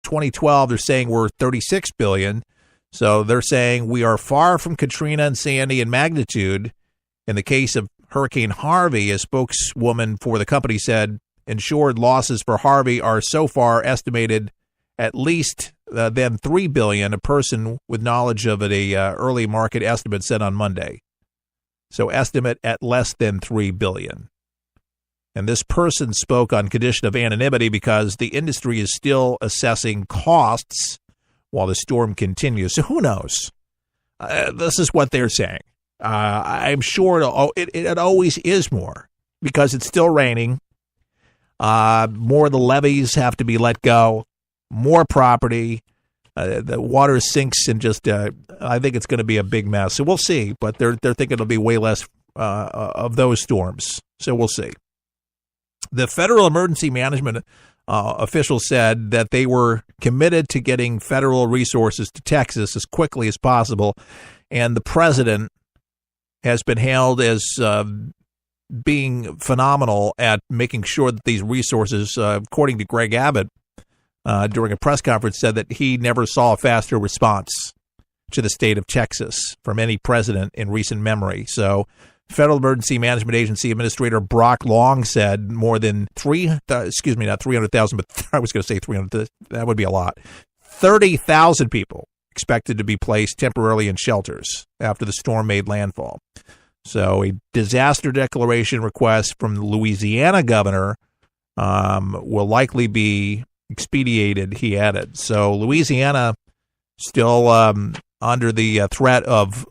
2012, they're saying we're $36 billion. So they're saying we are far from Katrina and Sandy in magnitude. In the case of Hurricane Harvey, a spokeswoman for the company said insured losses for Harvey are so far estimated at least than $3 billion, a person with knowledge of it, early market estimate said on Monday. So estimate at less than $3 billion. And this person spoke on condition of anonymity because the industry is still assessing costs while the storm continues. So who knows? This is what they're saying. I'm sure it always is more because it's still raining. More of the levees have to be let go. More property. The water sinks and just I think it's going to be a big mess. So we'll see. But they're thinking it'll be way less of those storms. So we'll see. The Federal Emergency Management official said that they were committed to getting federal resources to Texas as quickly as possible. And the president has been hailed as being phenomenal at making sure that these resources, according to Greg Abbott, during a press conference, said that he never saw a faster response to the state of Texas from any president in recent memory. So Federal Emergency Management Agency Administrator Brock Long said more than not 300,000, but I was going to say 300. That would be a lot. 30,000 people expected to be placed temporarily in shelters after the storm made landfall. So a disaster declaration request from the Louisiana governor will likely be expedited, he added. So Louisiana still under the threat of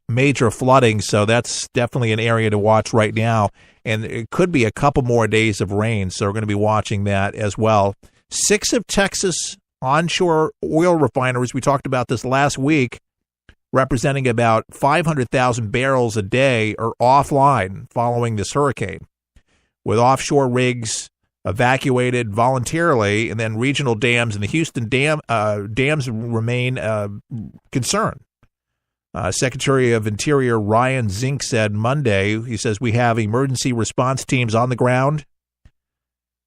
major flooding, so that's definitely an area to watch right now. And it could be a couple more days of rain, so we're going to be watching that as well. 6 of Texas onshore oil refineries, we talked about this last week, representing about 500,000 barrels a day, are offline following this hurricane, with offshore rigs evacuated voluntarily, and then regional dams and the Houston dams remain concerned. Secretary of Interior Ryan Zink said Monday, he says, we have emergency response teams on the ground,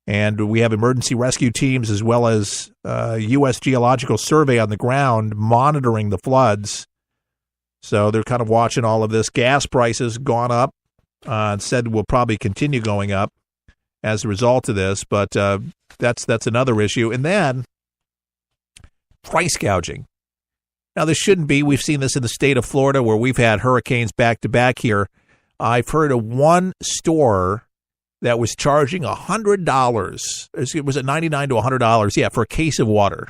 and we have emergency rescue teams as well as U.S. Geological Survey on the ground monitoring the floods. So they're kind of watching all of this. Gas prices gone up, said will probably continue going up as a result of this, but that's another issue. And then price gouging. Now, this shouldn't be. We've seen this in the state of Florida where we've had hurricanes back-to-back here. I've heard of one store that was charging $100. Was it $99 to $100? Yeah, for a case of water.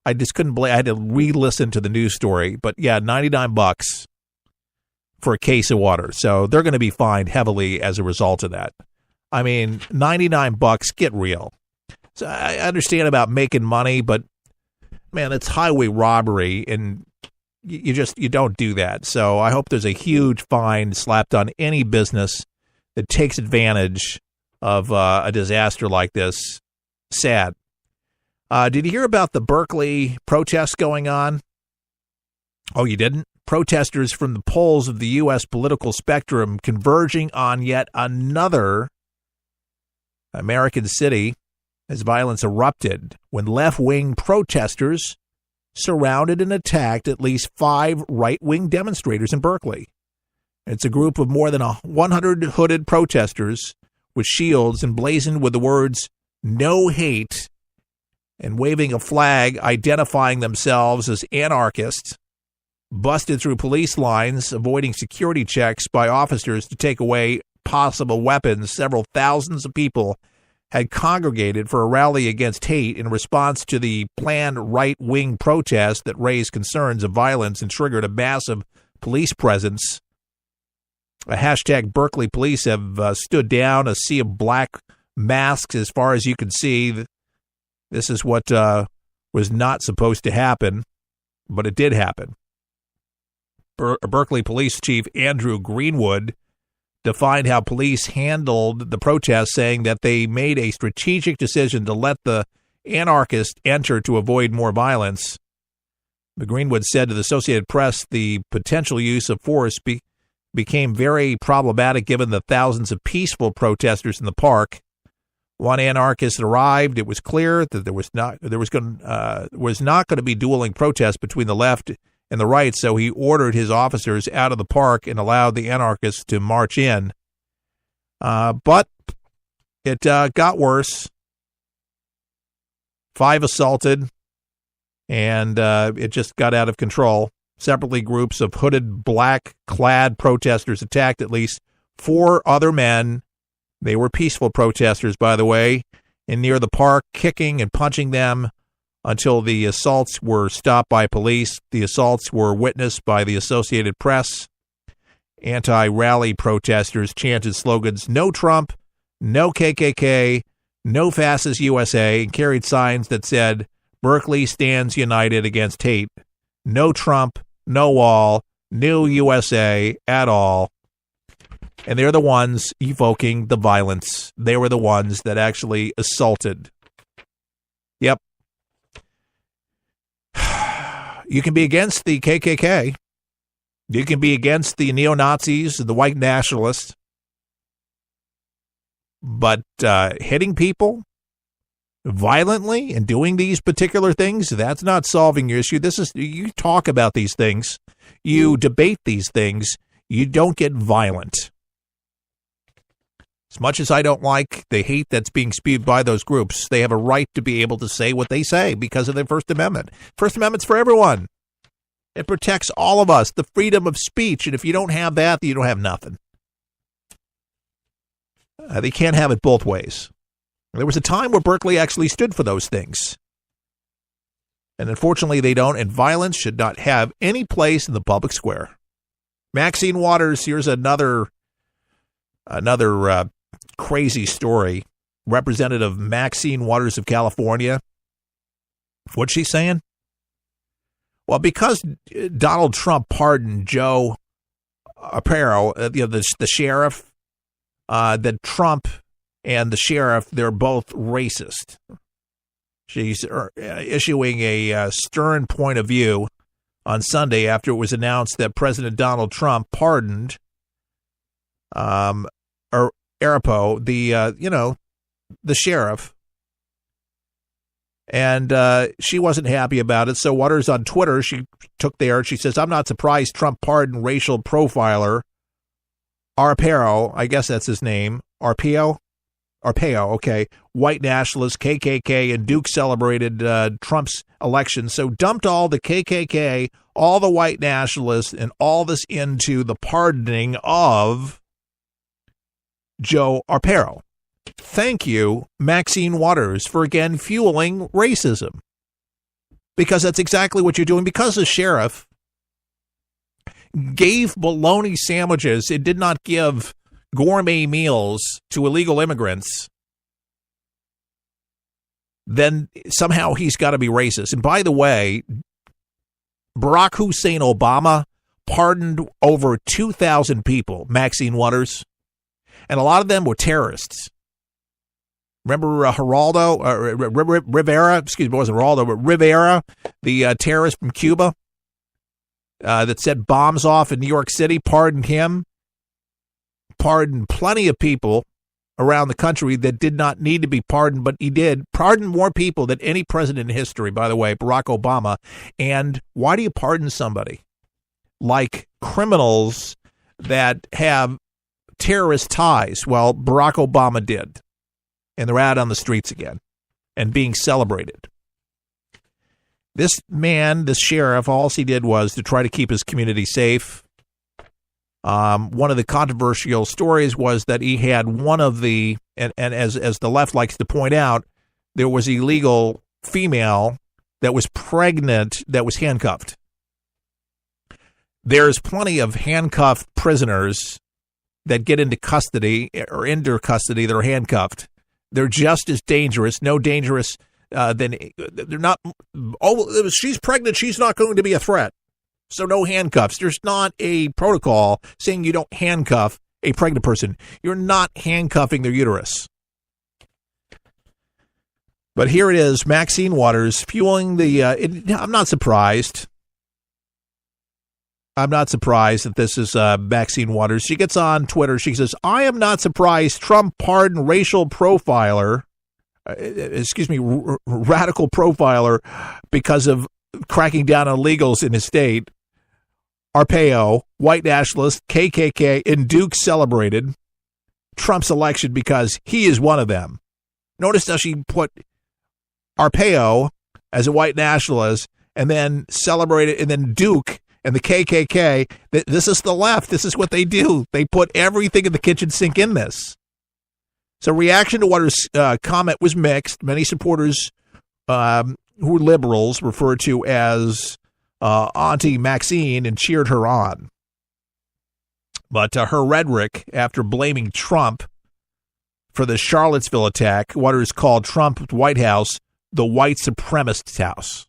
I just couldn't believe. I had to re-listen to the news story. But, yeah, $99 for a case of water. So they're going to be fined heavily as a result of that. I mean, $99, get real. So I understand about making money, but man, it's highway robbery, and you don't do that. So I hope there's a huge fine slapped on any business that takes advantage of a disaster like this. Sad. Did you hear about the Berkeley protests going on? Oh, you didn't? Protesters from the poles of the U.S. political spectrum converging on yet another American city as violence erupted when left-wing protesters surrounded and attacked at least 5 right-wing demonstrators in Berkeley. It's a group of more than 100 hooded protesters with shields emblazoned with the words, "No hate," and waving a flag identifying themselves as anarchists, busted through police lines, avoiding security checks by officers to take away possible weapons. Several thousands of people had congregated for a rally against hate in response to the planned right-wing protest that raised concerns of violence and triggered a massive police presence. A hashtag Berkeley police have stood down, a sea of black masks as far as you can see. This is what was not supposed to happen, but it did happen. Berkeley Police Chief Andrew Greenwood defined how police handled the protest, saying that they made a strategic decision to let the anarchists enter to avoid more violence. Greenwood said to the Associated Press the potential use of force became very problematic given the thousands of peaceful protesters in the park. One anarchist arrived. It was clear that there was not going to be dueling protests between the left and the right, so he ordered his officers out of the park and allowed the anarchists to march in. But it got worse. 5 assaulted, and it just got out of control. Separately, groups of hooded, black-clad protesters attacked at least 4 other men. They were peaceful protesters, by the way, and near the park, kicking and punching them until the assaults were stopped by police. The assaults were witnessed by the Associated Press. Anti-rally protesters chanted slogans, "No Trump, no KKK, no Fascist USA," and carried signs that said, "Berkeley stands united against hate. No Trump, no wall, no USA at all." And they're the ones evoking the violence. They were the ones that actually assaulted. Yep. You can be against the KKK. You can be against the neo-Nazis, the white nationalists. But hitting people violently and doing these particular things, that's not solving your issue. You talk about these things. You debate these things. You don't get violent. As much as I don't like the hate that's being spewed by those groups, they have a right to be able to say what they say because of their First Amendment. First Amendment's for everyone. It protects all of us, the freedom of speech, and if you don't have that, you don't have nothing. They can't have it both ways. There was a time where Berkeley actually stood for those things. And unfortunately, they don't, and violence should not have any place in the public square. Maxine Waters, here's another crazy story. Representative Maxine Waters of California. What's she saying? Well, because Donald Trump pardoned Joe Arpaio, the sheriff, that Trump and the sheriff, they're both racist. She's issuing a stern point of view on Sunday after it was announced that President Donald Trump pardoned Arpaio, the sheriff, and she wasn't happy about it. So Waters on Twitter, she says, "I'm not surprised Trump pardoned racial profiler Arpaio," I guess that's his name, Arpaio, okay, white nationalist, KKK, and Duke celebrated Trump's election, so dumped all the KKK, all the white nationalists, and all this into the pardoning of Joe Arpaio. Thank you, Maxine Waters, for again fueling racism. Because that's exactly what you're doing. Because the sheriff gave bologna sandwiches, it did not give gourmet meals to illegal immigrants, then somehow he's got to be racist. And by the way, Barack Hussein Obama pardoned over 2,000 people, Maxine Waters, and a lot of them were terrorists. Remember Rivera? Excuse me, it wasn't Geraldo, but Rivera, the terrorist from Cuba that set bombs off in New York City, pardoned him. Pardoned plenty of people around the country that did not need to be pardoned, but he did. Pardoned more people than any president in history, by the way, Barack Obama. And why do you pardon somebody? Like criminals that have terrorist ties. Well, Barack Obama did. And they're out on the streets again and being celebrated. This man, this sheriff, all he did was to try to keep his community safe. One of the controversial stories was that he had one of the, and as the left likes to point out, there was illegal female that was pregnant that was handcuffed. There's plenty of handcuffed prisoners that get into custody or under custody that are handcuffed. They're just as dangerous, no dangerous than, they're not, oh, she's pregnant, she's not going to be a threat. So no handcuffs. There's not a protocol saying you don't handcuff a pregnant person. You're not handcuffing their uterus. But here it is, Maxine Waters fueling the, I'm not surprised. I'm not surprised that this is Maxine Waters. She gets on Twitter. She says, "I am not surprised Trump pardoned racial profiler radical profiler because of cracking down on illegals in his state. Arpaio, white nationalist, KKK, and Duke celebrated Trump's election because he is one of them. Notice how she put Arpaio as a white nationalist and then celebrated, and then Duke and the KKK. This is the left. This is what they do. They put everything in the kitchen sink in this. So reaction to Waters' comment was mixed. Many supporters who were liberals referred to as Auntie Maxine and cheered her on. But her rhetoric after blaming Trump for the Charlottesville attack, Waters called Trump's White House the white supremacist house.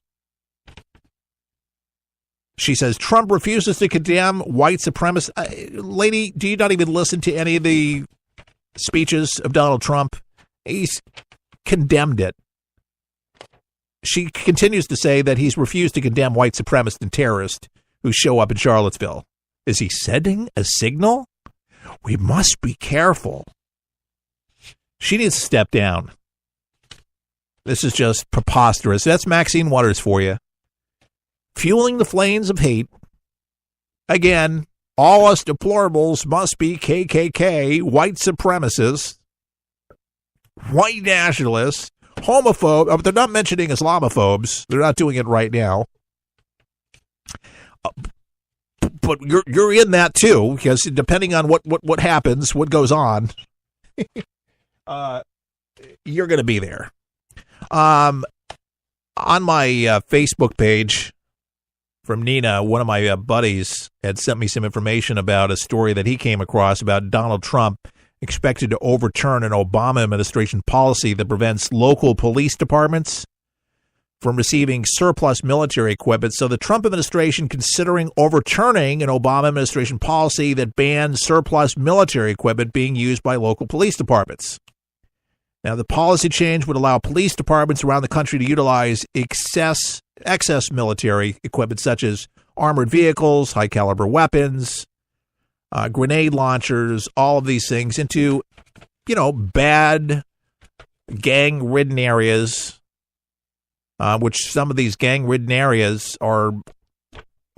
She says Trump refuses to condemn white supremacists. Lady, do you not even listen to any of the speeches of Donald Trump? He's condemned it. She continues to say that he's refused to condemn white supremacists and terrorists who show up in Charlottesville. Is he sending a signal? We must be careful. She needs to step down. This is just preposterous. That's Maxine Waters for you. Fueling the flames of hate. Again, all us deplorables must be KKK, white supremacists, white nationalists, homophobes. They're not mentioning Islamophobes. They're not doing it right now. But you're in that too, because depending on what happens, what goes on, you're going to be there. On my Facebook page from Nina, one of my buddies had sent me some information about a story that he came across about Donald Trump expected to overturn an Obama administration policy that prevents local police departments from receiving surplus military equipment. So the Trump administration considering overturning an Obama administration policy that bans surplus military equipment being used by local police departments. Now, the policy change would allow police departments around the country to utilize excess military equipment such as armored vehicles, high-caliber weapons, grenade launchers, all of these things into, bad gang-ridden areas, which some of these gang-ridden areas are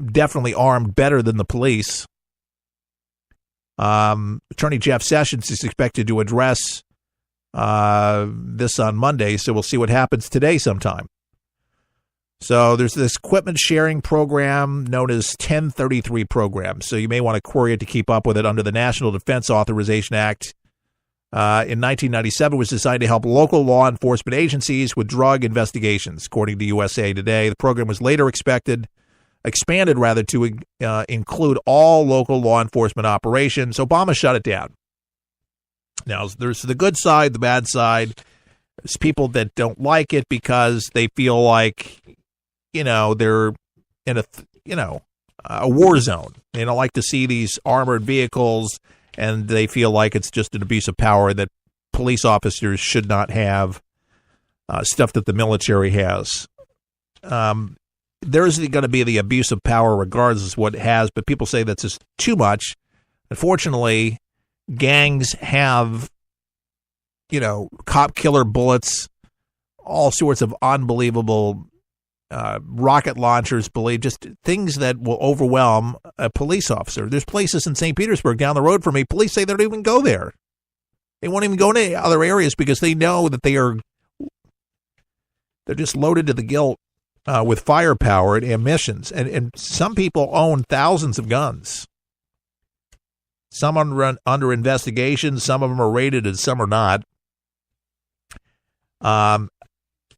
definitely armed better than the police. Attorney Jeff Sessions is expected to address this on Monday, so we'll see what happens today sometime. So there's this equipment sharing program known as 1033 program. So you may want to query it to keep up with it under the National Defense Authorization Act. In 1997, was designed to help local law enforcement agencies with drug investigations, according to USA Today. The program was later expanded to include all local law enforcement operations. Obama shut it down. Now, there's the good side, the bad side. There's people that don't like it because they feel like, they're in a war zone. They don't like to see these armored vehicles, and they feel like it's just an abuse of power, that police officers should not have stuff that the military has. There's going to be the abuse of power regardless of what it has, but people say that's just too much. Unfortunately, gangs have, cop killer bullets, all sorts of unbelievable rocket launchers, just things that will overwhelm a police officer. There's places in St. Petersburg down the road from me. Police say they don't even go there. They won't even go into other areas because they know that they're just loaded to the gilt with firepower and ammunitions. And some people own thousands of guns. Some are under investigation. Some of them are rated and some are not.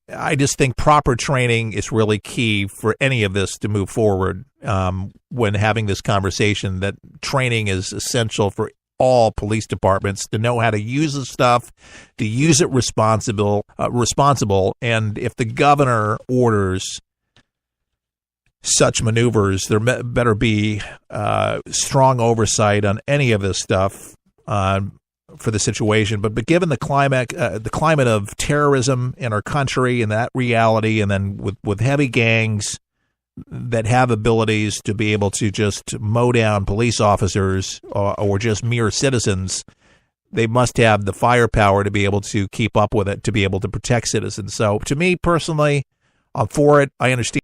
I just think proper training is really key for any of this to move forward when having this conversation, that training is essential for all police departments to know how to use the stuff, to use it responsible. And if the governor orders such maneuvers, there better be strong oversight on any of this stuff for the situation. But given the climate of terrorism in our country and that reality, and then with heavy gangs that have abilities to be able to just mow down police officers or just mere citizens, they must have the firepower to be able to keep up with it, to be able to protect citizens. So to me personally, I'm for it. I understand